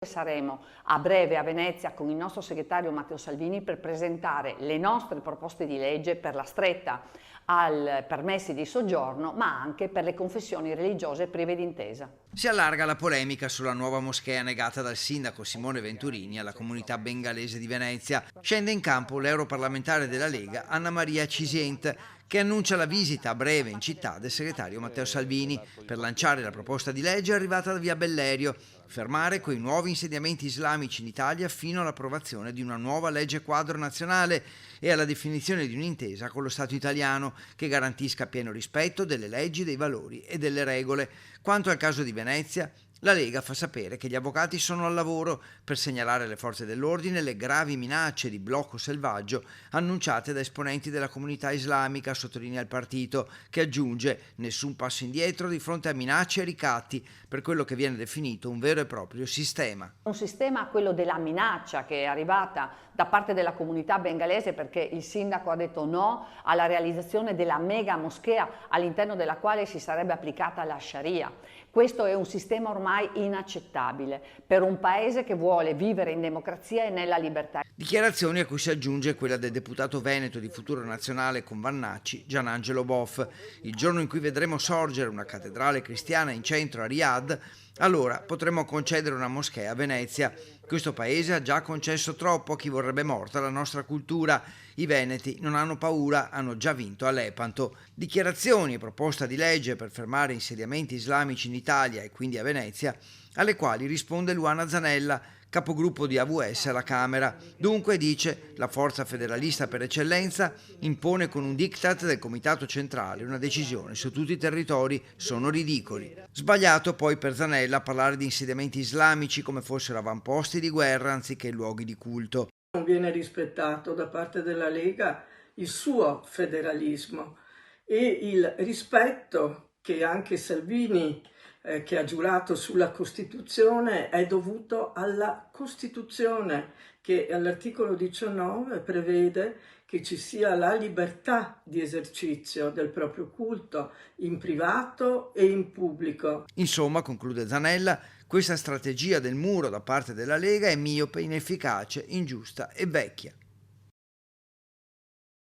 Saremo a breve a Venezia con il nostro segretario Matteo Salvini per presentare le nostre proposte di legge per la stretta ai permessi di soggiorno, ma anche per le confessioni religiose prive d'intesa. Si allarga la polemica sulla nuova moschea negata dal sindaco Simone Venturini alla comunità bengalese di Venezia. Scende in campo l'europarlamentare della Lega Anna Maria Cisient, che annuncia la visita a breve in città del segretario Matteo Salvini per lanciare la proposta di legge arrivata da via Bellerio, fermare quei nuovi insediamenti islamici in Italia fino all'approvazione di una nuova legge quadro nazionale e alla definizione di un'intesa con lo Stato italiano che garantisca pieno rispetto delle leggi, dei valori e delle regole. Quanto al caso di Venezia, la Lega fa sapere che gli avvocati sono al lavoro per segnalare alle forze dell'ordine le gravi minacce di blocco selvaggio annunciate da esponenti della comunità islamica, sottolinea il partito, che aggiunge nessun passo indietro di fronte a minacce e ricatti per quello che viene definito un vero e proprio sistema. Un sistema, quello della minaccia, che è arrivata da parte della comunità bengalese perché il sindaco ha detto no alla realizzazione della mega moschea all'interno della quale si sarebbe applicata la Sharia. Questo è un sistema ormai inaccettabile per un paese che vuole vivere in democrazia e nella libertà. Dichiarazioni a cui si aggiunge quella del deputato veneto di Futuro Nazionale con Vannacci, Gianangelo Boff. Il giorno in cui vedremo sorgere una cattedrale cristiana in centro a Riyadh, allora potremo concedere una moschea a Venezia. Questo paese ha già concesso troppo a chi vorrebbe morta la nostra cultura. I veneti non hanno paura, hanno già vinto a Lepanto. Dichiarazioni e proposta di legge per fermare insediamenti islamici in Italia e quindi a Venezia, alle quali risponde Luana Zanella, capogruppo di AVS alla Camera. Dunque, dice, la forza federalista per eccellenza impone con un diktat del Comitato Centrale una decisione su tutti i territori, sono ridicoli. Sbagliato poi per Zanella parlare di insediamenti islamici come fossero avamposti di guerra anziché luoghi di culto. Non viene rispettato da parte della Lega il suo federalismo e il rispetto che anche Salvini che ha giurato sulla Costituzione è dovuto alla Costituzione che all'articolo 19 prevede che ci sia la libertà di esercizio del proprio culto in privato e in pubblico. Insomma, conclude Zanella, questa strategia del muro da parte della Lega è miope, inefficace, ingiusta e vecchia.